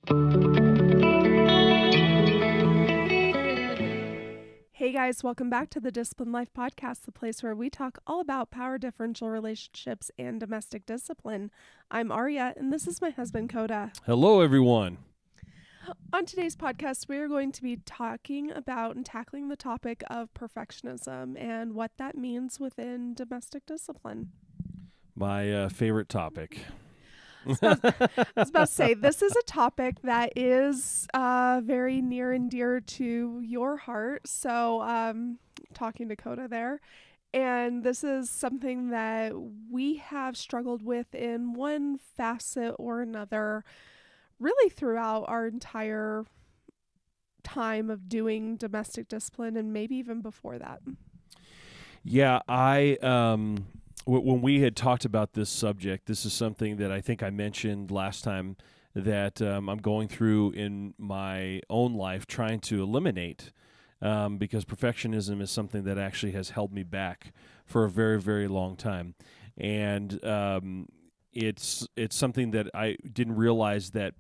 Hey guys, welcome back to the Discipline Life Podcast, the place where we talk all about power differential relationships and domestic discipline. I'm Aria, and this is my husband, Coda. Hello, everyone. On today's podcast, we are going to be talking about and tackling the topic of perfectionism and what that means within domestic discipline. My favorite topic. I was about to say, this is a topic that is very near and dear to your heart. So, talking to Coda there. And this is something that we have struggled with in one facet or another, really throughout our entire time of doing domestic discipline and maybe even before that. Yeah, when we had talked about this subject, this is something that I think I mentioned last time that I'm going through in my own life trying to eliminate because perfectionism is something that actually has held me back for a very, very long time. And it's something that I didn't realize that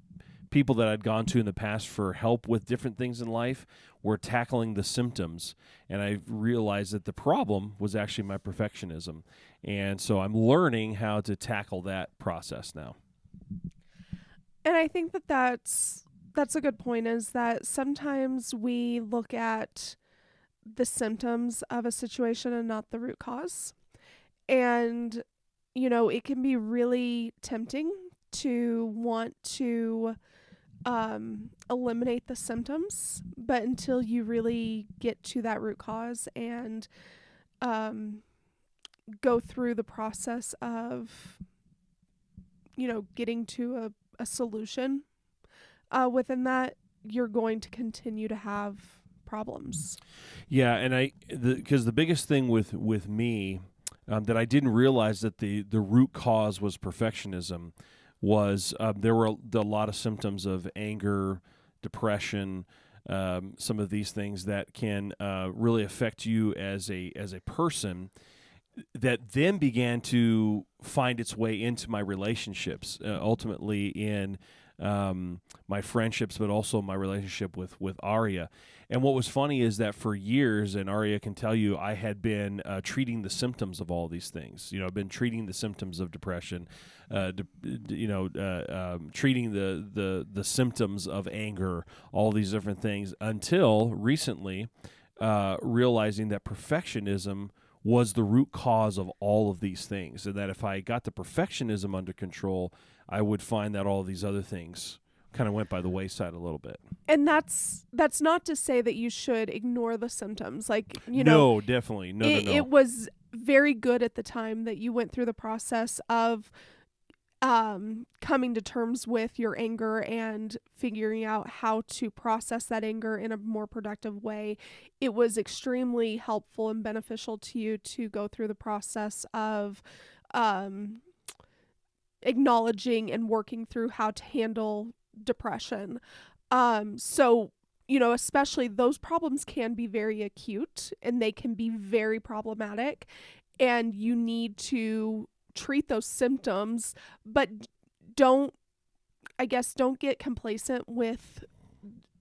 people that I'd gone to in the past for help with different things in life were tackling the symptoms. And I realized that the problem was actually my perfectionism. And so I'm learning how to tackle that process now. And I think that that's a good point, is that sometimes we look at the symptoms of a situation and not the root cause. And, you know, it can be really tempting to want to eliminate the symptoms, but until you really get to that root cause and go through the process of, you know, getting to a solution within that, you're going to continue to have problems. Yeah, and because the biggest thing with me that I didn't realize that the root cause was perfectionism was there were a lot of symptoms of anger, depression, some of these things that can really affect you as a person, that then began to find its way into my relationships, ultimately in my friendships, but also my relationship with Aria. And what was funny is that for years, and Aria can tell you, I had been treating the symptoms of all these things. You know, I've been treating the symptoms of depression, treating the symptoms of anger, all these different things, until recently realizing that perfectionism was the root cause of all of these things, and that if I got the perfectionism under control, I would find that all these other things kind of went by the wayside a little bit. And that's not to say that you should ignore the symptoms. Like, you know, No, definitely. No. it was very good at the time that you went through the process of coming to terms with your anger and figuring out how to process that anger in a more productive way. It was extremely helpful and beneficial to you to go through the process of acknowledging and working through how to handle depression. So, you know, especially those problems can be very acute and they can be very problematic, and you need to treat those symptoms, but don't get complacent with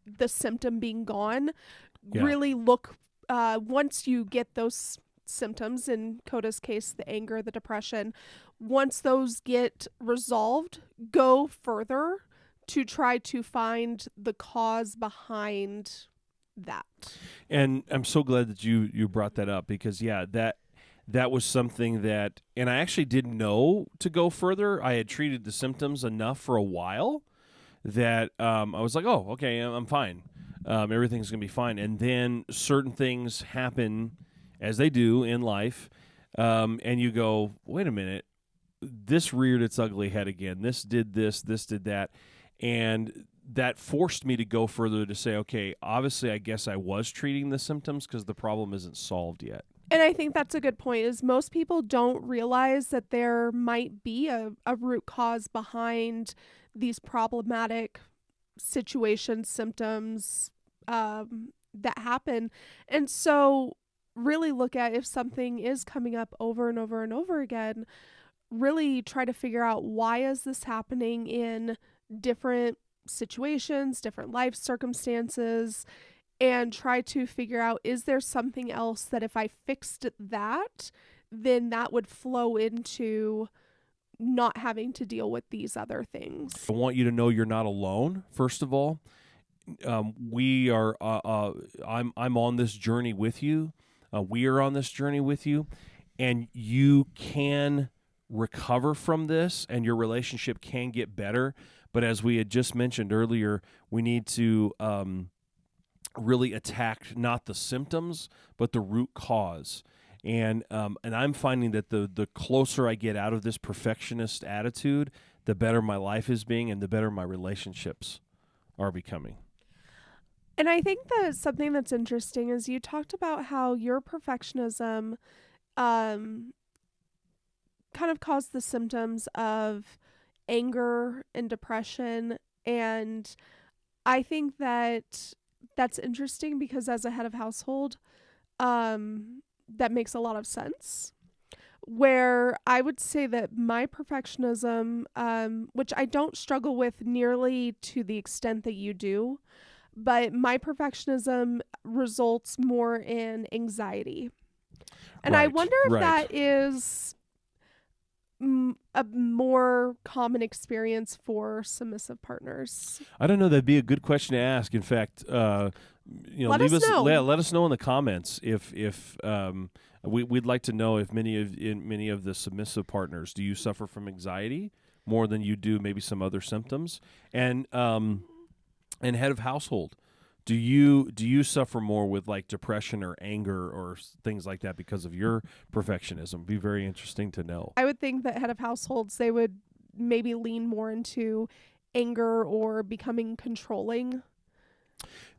the symptom being gone. Yeah. Really look, once you get those symptoms, in Coda's case, the anger, the depression, once those get resolved, go further to try to find the cause behind that. And I'm so glad that you brought that up, because that was something that, and I actually didn't know to go further. I had treated the symptoms enough for a while that I was like, oh, okay, I'm fine. Everything's going to be fine. And then certain things happen, as they do in life, and you go, wait a minute, this reared its ugly head again. This did this did that. And that forced me to go further to say, okay, obviously I guess I was treating the symptoms because the problem isn't solved yet. And I think that's a good point, is most people don't realize that there might be a root cause behind these problematic situations, symptoms that happen. And so really look at, if something is coming up over and over and over again, really try to figure out, why is this happening in different situations, different life circumstances, and try to figure out, is there something else that if I fixed that, then that would flow into not having to deal with these other things. I want you to know you're not alone, first of all. We are, I'm on this journey with you. We are on this journey with you, and you can recover from this, and your relationship can get better. But as we had just mentioned earlier, we need to really attack not the symptoms, but the root cause. And I'm finding that the closer I get out of this perfectionist attitude, the better my life is being, and the better my relationships are becoming. And I think that something that's interesting is you talked about how your perfectionism um, kind of caused the symptoms of anger and depression. And I think that that's interesting because as a head of household, that makes a lot of sense. Where I would say that my perfectionism, which I don't struggle with nearly to the extent that you do, but my perfectionism results more in anxiety. And I Right, wonder if right. that is a more common experience for submissive partners. I don't know. That'd be a good question to ask. In fact, Let leave us us know. let us know in the comments if we'd like to know if many of the submissive partners, do you suffer from anxiety more than you do maybe some other symptoms, and head of household, do you suffer more with like depression or anger or things like that because of your perfectionism? Be very interesting to know. I would think that head of households, they would maybe lean more into anger or becoming controlling,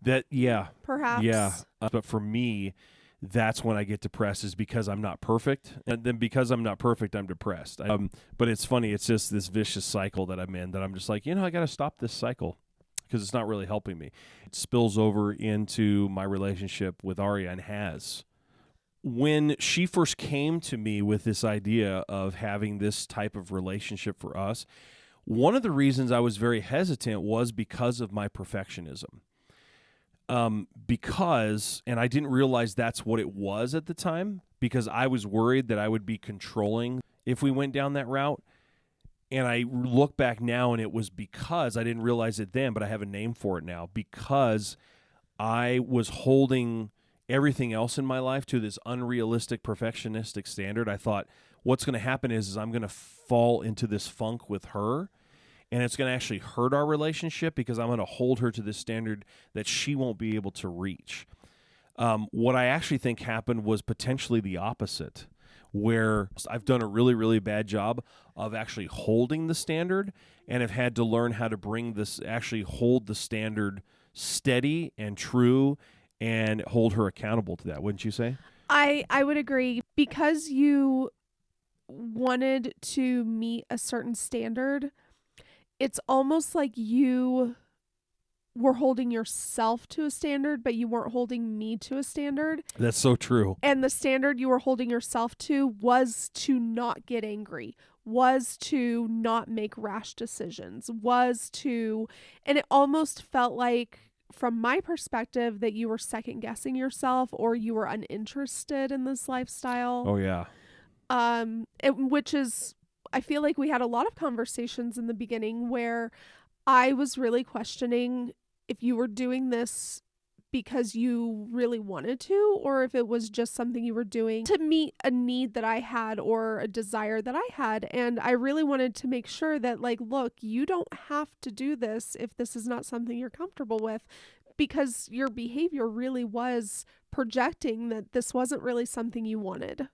That yeah, yeah. perhaps. But for me, that's when I get depressed, is because I'm not perfect, and then because I'm not perfect, I'm depressed. But it's funny. It's just this vicious cycle that I'm in. That I'm just like, I got to stop this cycle because it's not really helping me. It spills over into my relationship with Aria, and has. When she first came to me with this idea of having this type of relationship for us, one of the reasons I was very hesitant was because of my perfectionism. Because, and I didn't realize that's what it was at the time, because I was worried that I would be controlling if we went down that route. And I look back now, and it was because I didn't realize it then, but I have a name for it now, because I was holding everything else in my life to this unrealistic perfectionistic standard. I thought what's going to happen is I'm going to fall into this funk with her, and it's going to actually hurt our relationship because I'm going to hold her to this standard that she won't be able to reach. What I actually think happened was potentially the opposite, where I've done a really, really bad job of actually holding the standard, and have had to learn how to actually hold the standard steady and true, and hold her accountable to that. Wouldn't you say? I would agree, because you wanted to meet a certain standard. It's almost like you were holding yourself to a standard, but you weren't holding me to a standard. That's so true. And the standard you were holding yourself to was to not get angry, was to not make rash decisions, and it almost felt like, from my perspective, that you were second guessing yourself, or you were uninterested in this lifestyle. Oh yeah. Which is, I feel like we had a lot of conversations in the beginning where I was really questioning if you were doing this because you really wanted to, or if it was just something you were doing to meet a need that I had or a desire that I had. And I really wanted to make sure that, like, look, you don't have to do this if this is not something you're comfortable with, because your behavior really was projecting that this wasn't really something you wanted.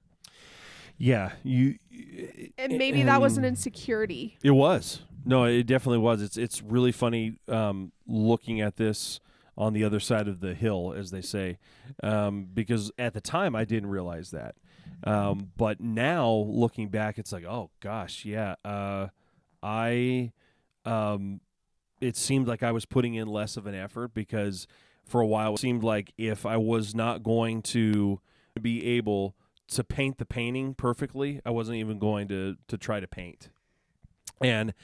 Yeah, And maybe that was an insecurity. It was. No, it definitely was. It's really funny looking at this on the other side of the hill, as they say, because at the time I didn't realize that. But now looking back, it's like, oh gosh, yeah. I it seemed like I was putting in less of an effort, because for a while it seemed like if I was not going to be able to paint the painting perfectly, I wasn't even going to try to paint. And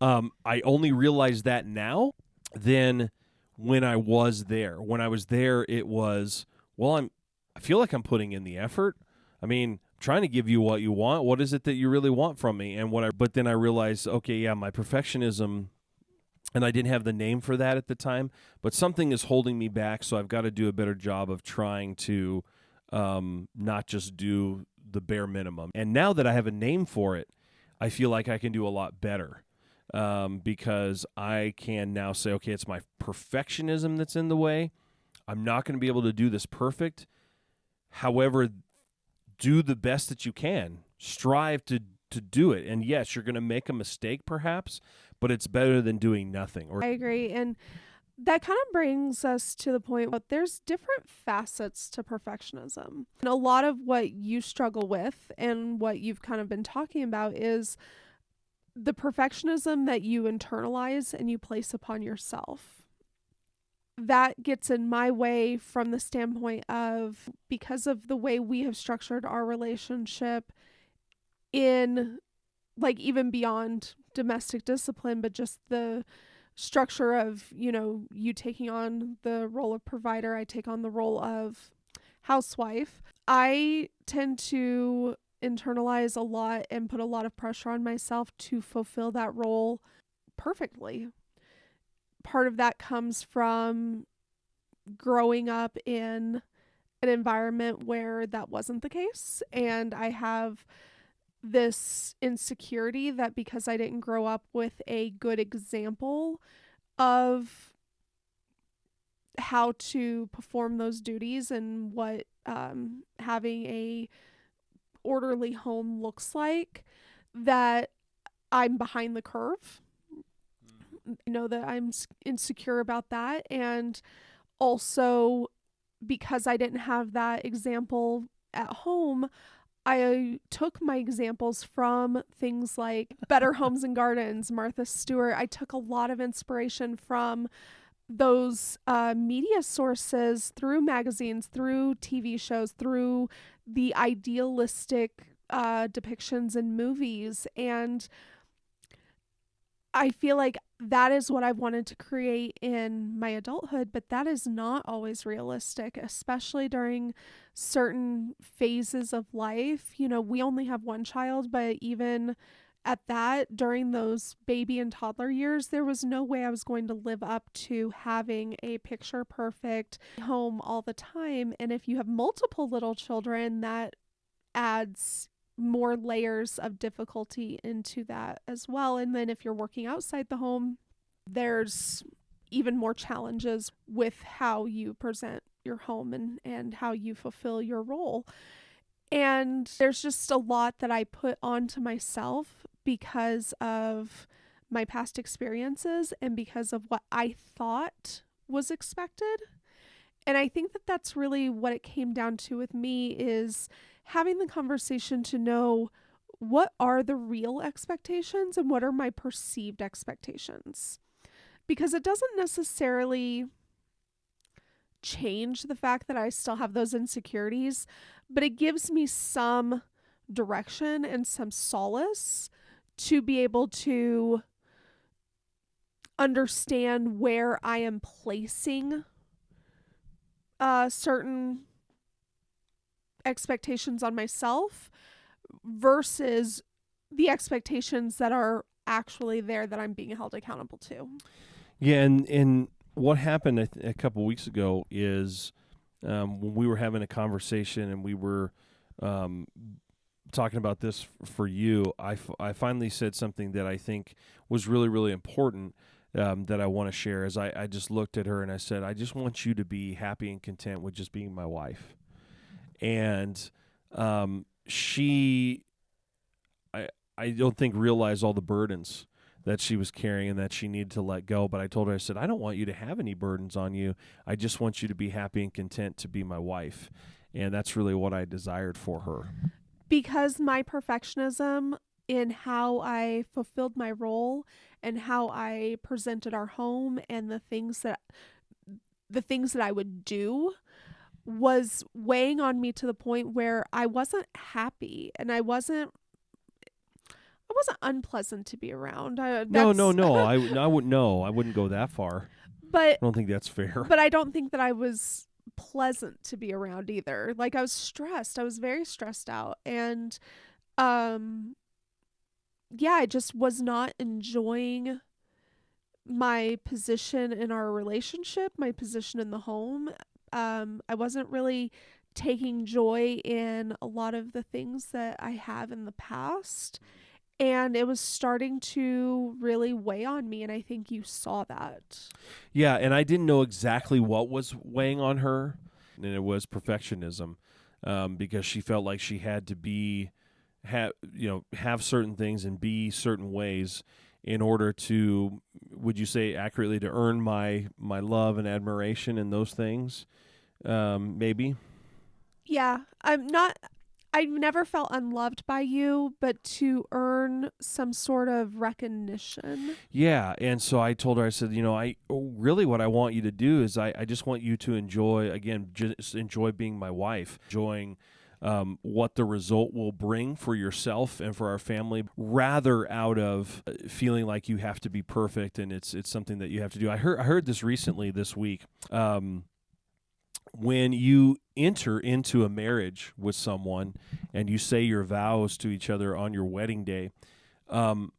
I only realized that now than when I was there. When I was there, it was, well, I feel like I'm putting in the effort. I mean, trying to give you what you want. What is it that you really want from me? But then I realized, okay, yeah, my perfectionism, and I didn't have the name for that at the time, but something is holding me back. So I've got to do a better job of trying to not just do the bare minimum. And now that I have a name for it, I feel like I can do a lot better, because I can now say, okay, it's my perfectionism that's in the way. I'm not going to be able to do this perfect. However, do the best that you can. Strive to do it. And yes, you're going to make a mistake perhaps, but it's better than doing nothing. I agree. And that kind of brings us to the point that there's different facets to perfectionism. And a lot of what you struggle with and what you've kind of been talking about is the perfectionism that you internalize and you place upon yourself. That gets in my way from the standpoint of, because of the way we have structured our relationship, in like even beyond domestic discipline, but just the structure of, you taking on the role of provider, I take on the role of housewife. I tend to internalize a lot and put a lot of pressure on myself to fulfill that role perfectly. Part of that comes from growing up in an environment where that wasn't the case. And I have this insecurity that because I didn't grow up with a good example of how to perform those duties and what having a orderly home looks like, that I'm behind the curve. I know that I'm insecure about that. And also, because I didn't have that example at home, I took my examples from things like Better Homes and Gardens, Martha Stewart. I took a lot of inspiration from those media sources, through magazines, through TV shows, through the idealistic depictions in movies. And I feel like that is what I wanted to create in my adulthood, but that is not always realistic, especially during certain phases of life. We only have one child, but even at that, during those baby and toddler years, there was no way I was going to live up to having a picture perfect home all the time. And if you have multiple little children, that adds more layers of difficulty into that as well. And then if you're working outside the home, there's even more challenges with how you present your home and how you fulfill your role. And there's just a lot that I put onto myself because of my past experiences and because of what I thought was expected. And I think that that's really what it came down to with me, is having the conversation to know what are the real expectations and what are my perceived expectations. Because it doesn't necessarily change the fact that I still have those insecurities, but it gives me some direction and some solace to be able to understand where I am placing certain expectations on myself versus the expectations that are actually there that I'm being held accountable to. Yeah, and what happened a couple weeks ago is, when we were having a conversation and we were talking about this for you, I finally said something that I think was really, really important, that I want to share. As I just looked at her and I said, I just want you to be happy and content with just being my wife. And she, I don't think realized all the burdens that she was carrying and that she needed to let go. But I told her, I said, I don't want you to have any burdens on you. I just want you to be happy and content to be my wife. And that's really what I desired for her. Because my perfectionism in how I fulfilled my role and how I presented our home and the things that I would do was weighing on me to the point where I wasn't happy, and I I wasn't unpleasant to be around. No, no, That's no. I wouldn't. No, I wouldn't go that far. but I don't think that's fair. but I don't think that I was pleasant to be around either. Like, I was stressed. I was very stressed out, and um yeah, I just was not enjoying my position in our relationship, my position in the home. I wasn't really taking joy in a lot of the things that I have in the past. And it was starting to really weigh on me. And I think you saw that. Yeah, and I didn't know exactly what was weighing on her, and it was perfectionism, because she felt like she had to have certain things and be certain ways in order to, would you say accurately, to earn my love and admiration and those things, maybe. Yeah, I've never felt unloved by you, but to earn some sort of recognition. Yeah, and so I told her, I said, really what I want you to do is I just want you to enjoy, again, just enjoy being my wife, enjoying what the result will bring for yourself and for our family, rather out of feeling like you have to be perfect and it's something that you have to do. I heard this recently this week. When you enter into a marriage with someone and you say your vows to each other on your wedding day, um,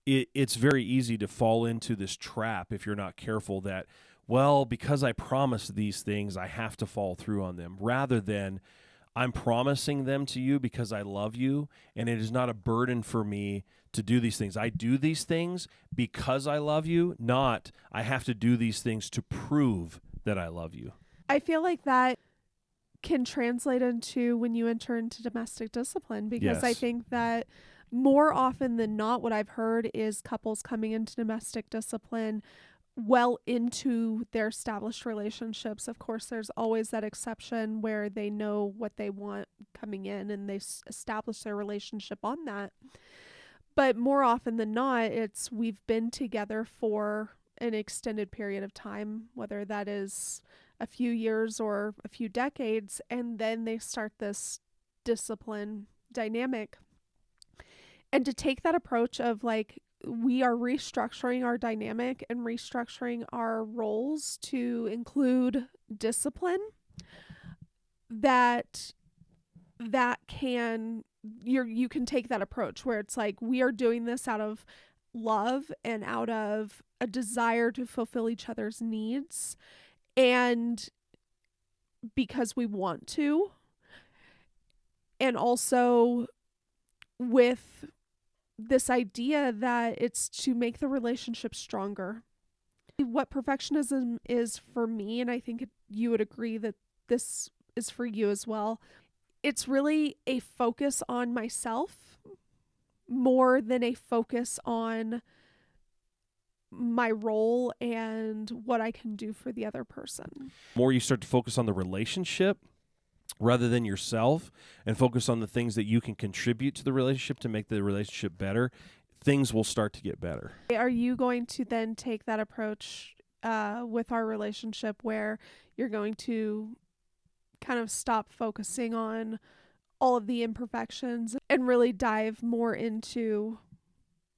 it's very easy to fall into this trap if you're not careful that, well, because I promised these things, I have to fall through on them, rather than I'm promising them to you because I love you, and it is not a burden for me to do these things. I do these things because I love you, not I have to do these things to prove that I love you. I feel like that can translate into when you enter into domestic discipline, because I Yes. think that more often than not, what I've heard is couples coming into domestic discipline well into their established relationships. Of course, there's always that exception where they know what they want coming in and they establish their relationship on that. But more often than not, it's we've been together for an extended period of time, whether that is a few years or a few decades, and then they start this discipline dynamic. And to take that approach of like, we are restructuring our dynamic and restructuring our roles to include discipline, that can you can take that approach where it's like, we are doing this out of love and out of a desire to fulfill each other's needs, and because we want to, and also with this idea that it's to make the relationship stronger. What perfectionism is for me, and I think you would agree that this is for you as well, it's really a focus on myself more than a focus on my role and what I can do for the other person. More you start to focus on the relationship rather than yourself, and focus on the things that you can contribute to the relationship to make the relationship better, things will start to get better. Are you going to then take that approach with our relationship where you're going to kind of stop focusing on all of the imperfections and really dive more into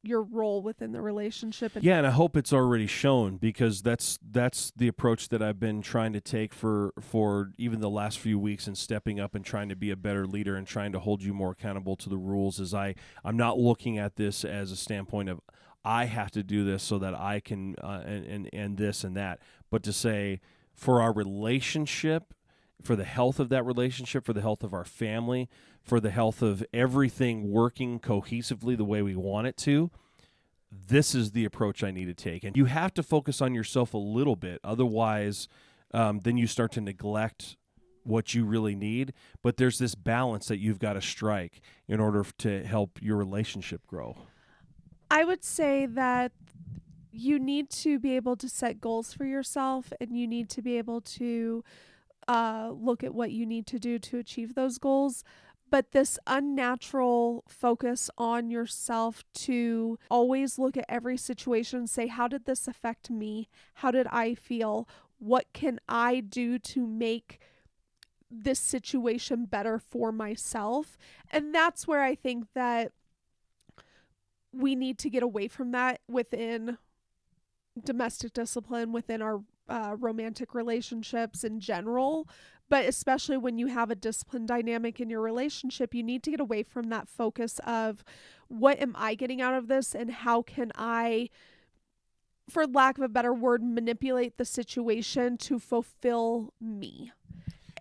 your role within the relationship? Yeah, and I hope it's already shown, because that's the approach that I've been trying to take for even the last few weeks, and stepping up and trying to be a better leader and trying to hold you more accountable to the rules. I'm not looking at this as a standpoint of I have to do this so that I can and this and that, but to say, for our relationship, for the health of that relationship, for the health of our family, for the health of everything working cohesively the way we want it to, this is the approach I need to take. And you have to focus on yourself a little bit. Otherwise, then you start to neglect what you really need. But there's this balance that you've got to strike in order to help your relationship grow. I would say that you need to be able to set goals for yourself, and you need to be able to look at what you need to do to achieve those goals. But this unnatural focus on yourself to always look at every situation and say, how did this affect me? How did I feel? What can I do to make this situation better for myself? And that's where I think that we need to get away from that within domestic discipline, within our romantic relationships in general. But especially when you have a discipline dynamic in your relationship, you need to get away from that focus of what am I getting out of this and how can I, for lack of a better word, manipulate the situation to fulfill me.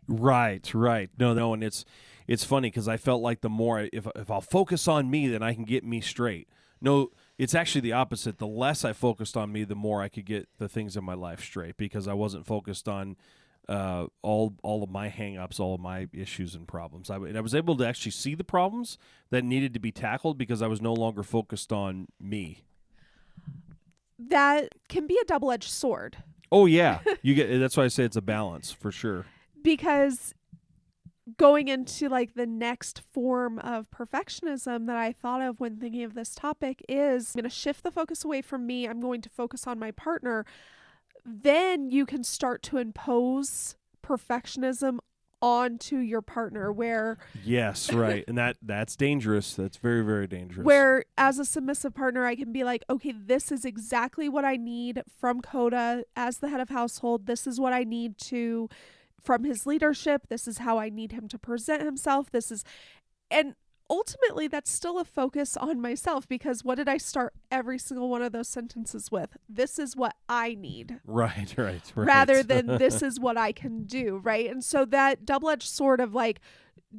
Right. No, and it's funny because I felt like the more if I'll focus on me, then I can get me straight. No, it's actually the opposite. The less I focused on me, the more I could get the things in my life straight because I wasn't focused on all of my hang-ups, all of my issues and problems. And I was able to actually see the problems that needed to be tackled because I was no longer focused on me. That can be a double-edged sword. Oh yeah, that's why I say it's a balance for sure. Because going into like the next form of perfectionism that I thought of when thinking of this topic is I'm going to shift the focus away from me. I'm going to focus on my partner. Then you can start to impose perfectionism onto your partner where yes, right. And that's dangerous. That's very, very dangerous. Where as a submissive partner I can be like, okay, this is exactly what I need from Coda as the head of household. This is what I need to from his leadership. This is how I need him to present himself. And ultimately that's still a focus on myself because what did I start every single one of those sentences with? This is what I need. Right. Rather than this is what I can do, right? And so that double-edged sword of like,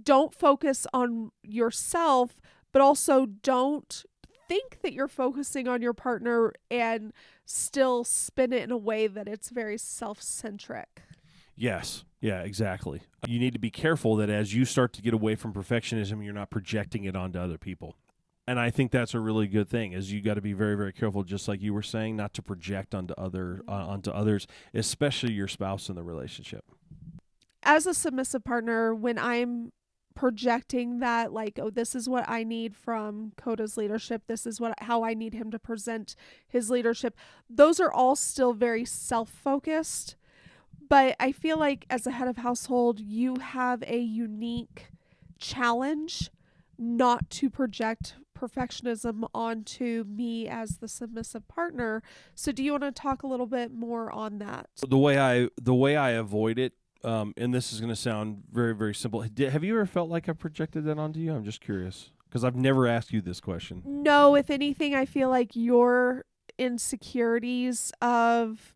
don't focus on yourself, but also don't think that you're focusing on your partner and still spin it in a way that it's very self-centric. Yes. Yeah, exactly. You need to be careful that as you start to get away from perfectionism, you're not projecting it onto other people. And I think that's a really good thing is you got to be very, very careful, just like you were saying, not to project onto others, especially your spouse in the relationship. As a submissive partner, when I'm projecting that like, oh, this is what I need from Coda's leadership, this is how I need him to present his leadership, those are all still very self-focused. But I feel like as a head of household, you have a unique challenge not to project perfectionism onto me as the submissive partner. So do you want to talk a little bit more on that? The way I avoid it, and this is going to sound very, very simple. Have you ever felt like I projected that onto you? I'm just curious because I've never asked you this question. No, if anything, I feel like your insecurities of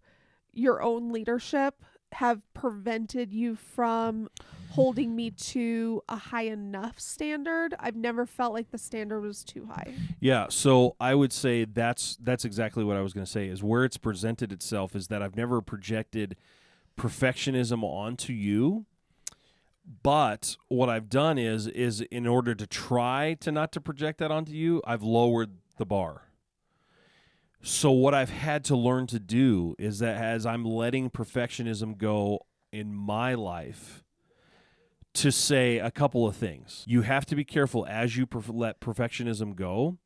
your own leadership have prevented you from holding me to a high enough standard. I've never felt like the standard was too high. Yeah, so I would say that's exactly what I was going to say is where it's presented itself is that I've never projected perfectionism onto you, but what I've done is in order to try to not to project that onto you, I've lowered the bar. So what I've had to learn to do is that as I'm letting perfectionism go in my life, to say a couple of things. You have to be careful as you let perfectionism go,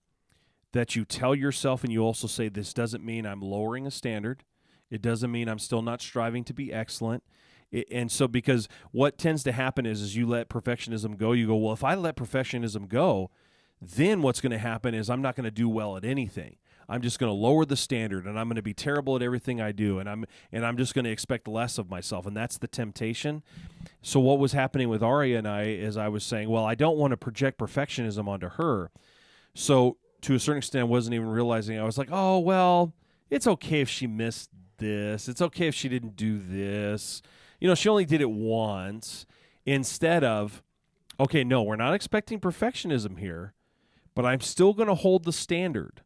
that you tell yourself and you also say, this doesn't mean I'm lowering a standard. It doesn't mean I'm still not striving to be excellent. And so because what tends to happen is you let perfectionism go, you go, well, if I let perfectionism go, then what's going to happen is I'm not going to do well at anything. I'm just going to lower the standard and I'm going to be terrible at everything I do and I'm just going to expect less of myself, and that's the temptation. So what was happening with Aria and I is I was saying, well, I don't want to project perfectionism onto her. So to a certain extent I wasn't even realizing. I was like, oh, well, it's okay if she missed this. It's okay if she didn't do this. She only did it once, instead of, okay, no, we're not expecting perfectionism here, but I'm still going to hold the standard.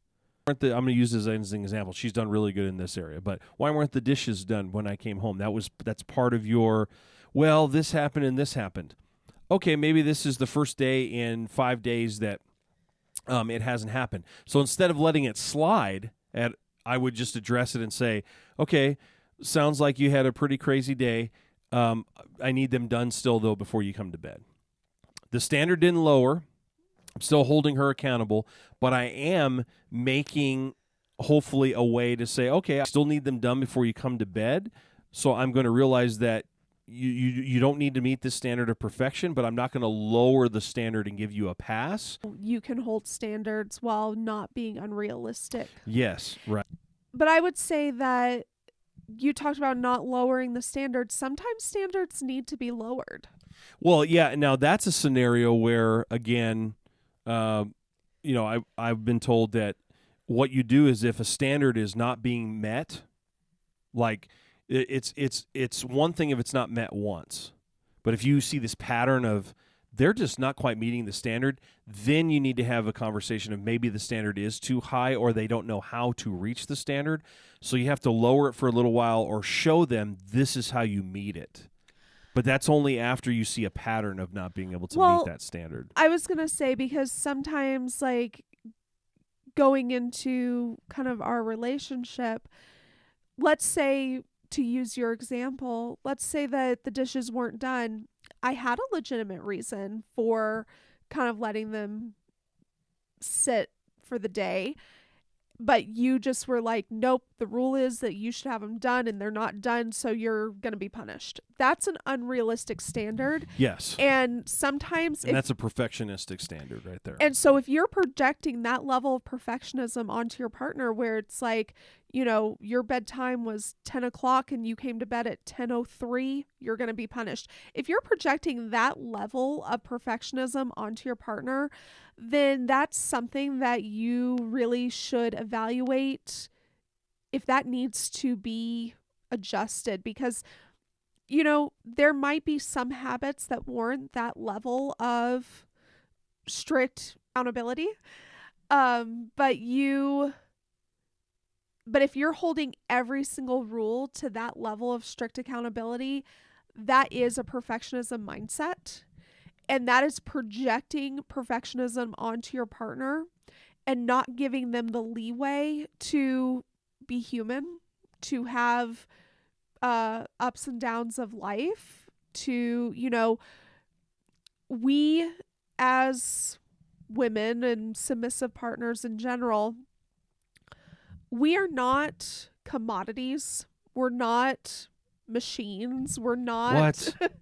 I'm going to use this as an example. She's done really good in this area, but why weren't the dishes done when I came home? That's part of your, well, this happened and this happened. Okay, maybe this is the first day in 5 days that it hasn't happened. So instead of letting it slide, I would just address it and say, okay, sounds like you had a pretty crazy day. I need them done still, though, before you come to bed. The standard didn't lower. I'm still holding her accountable, but I am making hopefully a way to say, okay, I still need them done before you come to bed. So I'm going to realize that you don't need to meet this standard of perfection, but I'm not going to lower the standard and give you a pass. You can hold standards while not being unrealistic. Yes, right. But I would say that you talked about not lowering the standards. Sometimes standards need to be lowered. Well, yeah. Now that's a scenario where, again, uh, I've been told that what you do is if a standard is not being met, like it's one thing if it's not met once, but if you see this pattern of they're just not quite meeting the standard, then you need to have a conversation of maybe the standard is too high or they don't know how to reach the standard. So you have to lower it for a little while or show them this is how you meet it. But that's only after you see a pattern of not being able to meet that standard. I was going to say, because sometimes, like, going into kind of our relationship, let's say, to use your example, let's say that the dishes weren't done. I had a legitimate reason for kind of letting them sit for the day, but you just were like, nope, the rule is that you should have them done and they're not done, so you're going to be punished. That's an unrealistic standard. Yes. And sometimes... And that's a perfectionistic standard right there. And so if you're projecting that level of perfectionism onto your partner, where it's like, your bedtime was 10 o'clock and you came to bed at 10:03, you're going to be punished. If you're projecting that level of perfectionism onto your partner, then that's something that you really should evaluate if that needs to be adjusted, because there might be some habits that warrant that level of strict accountability. But if you're holding every single rule to that level of strict accountability, that is a perfectionism mindset. And that is projecting perfectionism onto your partner and not giving them the leeway to be human, to have ups and downs of life, to, we as women and submissive partners in general, we are not commodities. We're not machines. We're not. What?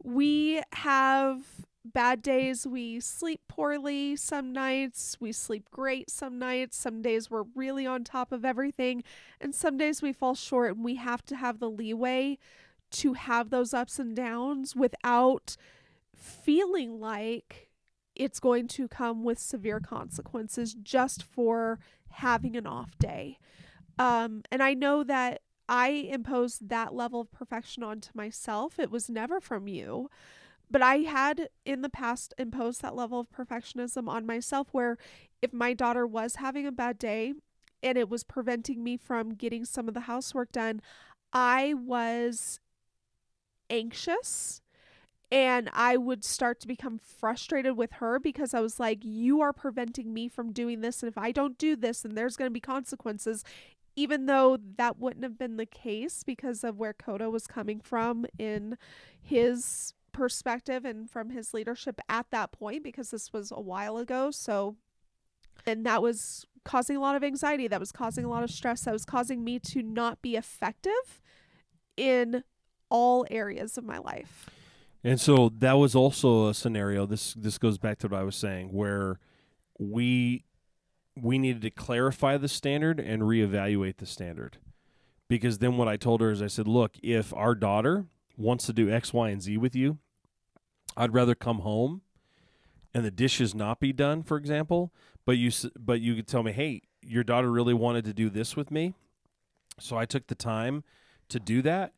We have bad days. We sleep poorly some nights. We sleep great some nights. Some days we're really on top of everything. And some days we fall short, and we have to have the leeway to have those ups and downs without feeling like it's going to come with severe consequences just for having an off day. And I know that I imposed that level of perfection onto myself. It was never from you, but I had in the past imposed that level of perfectionism on myself, where if my daughter was having a bad day and it was preventing me from getting some of the housework done, I was anxious. And I would start to become frustrated with her because I was like, you are preventing me from doing this. And if I don't do this, then there's going to be consequences, even though that wouldn't have been the case because of where Koda was coming from in his perspective and from his leadership at that point, because this was a while ago. So, and that was causing a lot of anxiety. That was causing a lot of stress. That was causing me to not be effective in all areas of my life. And so that was also a scenario. This goes back to what I was saying, where we needed to clarify the standard and reevaluate the standard. Because then what I told her is I said, look, if our daughter wants to do X, Y, and Z with you, I'd rather come home and the dishes not be done, for example, but you could tell me, hey, your daughter really wanted to do this with me, so I took the time to do that.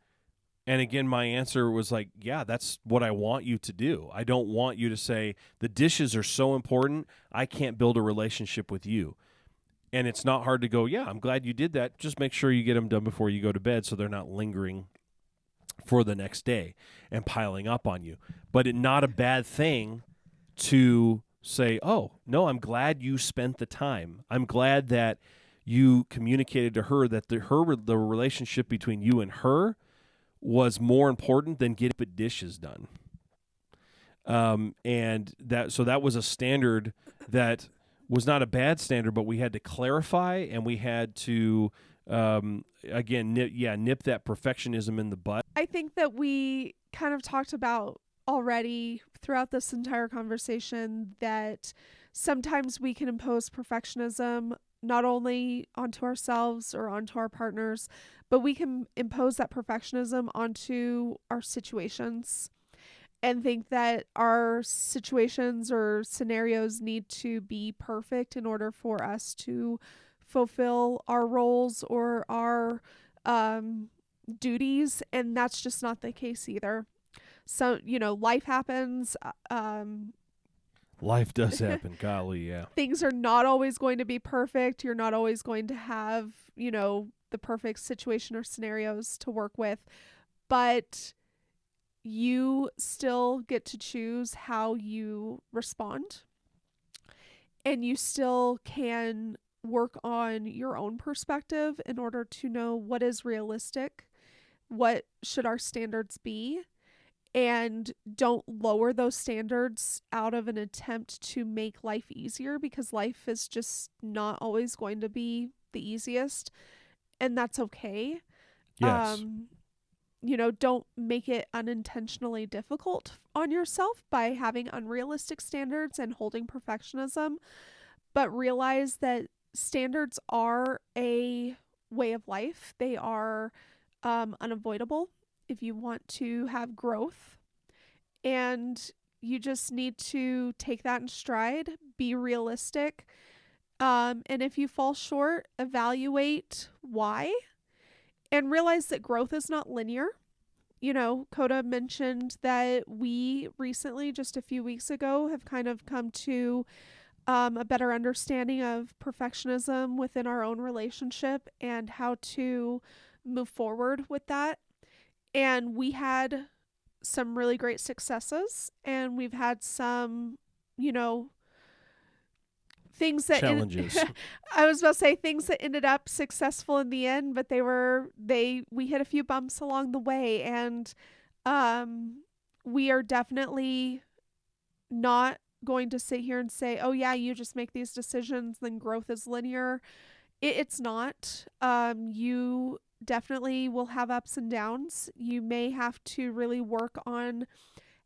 And again, my answer was like, yeah, that's what I want you to do. I don't want you to say, the dishes are so important, I can't build a relationship with you. And it's not hard to go, yeah, I'm glad you did that. Just make sure you get them done before you go to bed so they're not lingering for the next day and piling up on you. But it's not a bad thing to say, oh, no, I'm glad you spent the time. I'm glad that you communicated to her that the relationship between you and her was more important than getting the dishes done. And that was a standard that was not a bad standard, but we had to clarify, and we had to, again, nip that perfectionism in the butt. I think that we kind of talked about already throughout this entire conversation that sometimes we can impose perfectionism not only onto ourselves or onto our partners, but we can impose that perfectionism onto our situations and think that our situations or scenarios need to be perfect in order for us to fulfill our roles or our um, duties. And that's just not the case either. So, life happens. Life does happen. Golly, yeah. Things are not always going to be perfect. You're not always going to have, the perfect situation or scenarios to work with. But you still get to choose how you respond, and you still can work on your own perspective in order to know what is realistic, what should our standards be, and don't lower those standards out of an attempt to make life easier, because life is just not always going to be the easiest, and that's okay. Yes. um don't make it unintentionally difficult on yourself by having unrealistic standards and holding perfectionism, but realize that standards are a way of life. They are unavoidable if you want to have growth. And you just need to take that in stride, be realistic. And if you fall short, evaluate why and realize that growth is not linear. Coda mentioned that we recently, just a few weeks ago, have kind of come to a better understanding of perfectionism within our own relationship and how to move forward with that. And we had some really great successes, and we've had some, you know, things that Challenges. I was about to say things that ended up successful in the end, but we hit a few bumps along the way, and um we are definitely not going to sit here and say, "Oh yeah, you just make these decisions, then growth is linear." It's not. You definitely will have ups and downs. You may have to really work on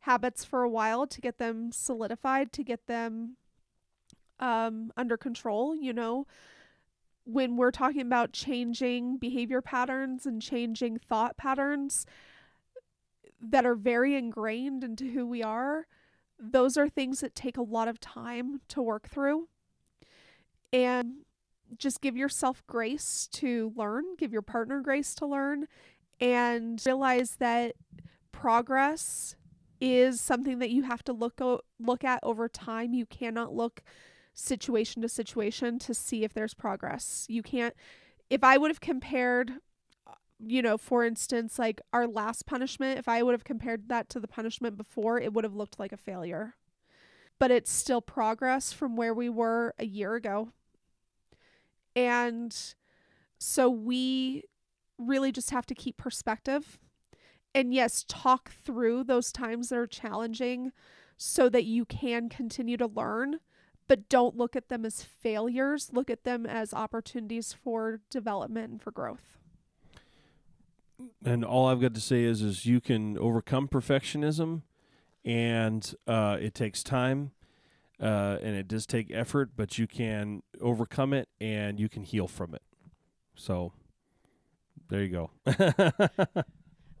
habits for a while to get them solidified, to get them under control. When we're talking about changing behavior patterns and changing thought patterns that are very ingrained into who we are, those are things that take a lot of time to work through. And just give yourself grace to learn, give your partner grace to learn, and realize that progress is something that you have to look at over time. You cannot look situation to situation to see if there's progress. You can't. If I would have compared, for instance, like our last punishment, if I would have compared that to the punishment before, it would have looked like a failure. But it's still progress from where we were a year ago. And so we really just have to keep perspective. And yes, talk through those times that are challenging so that you can continue to learn, but don't look at them as failures. Look at them as opportunities for development and for growth. And all I've got to say is you can overcome perfectionism, and it takes time, and it does take effort, but you can overcome it and you can heal from it. So there you go.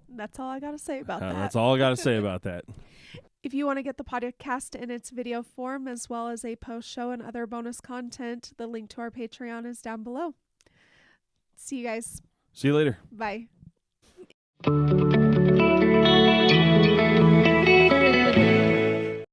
That's all I got to say about that. That's all I got to say about that. If you want to get the podcast in its video form, as well as a post show and other bonus content, the link to our Patreon is down below. See you guys. See you later. Bye.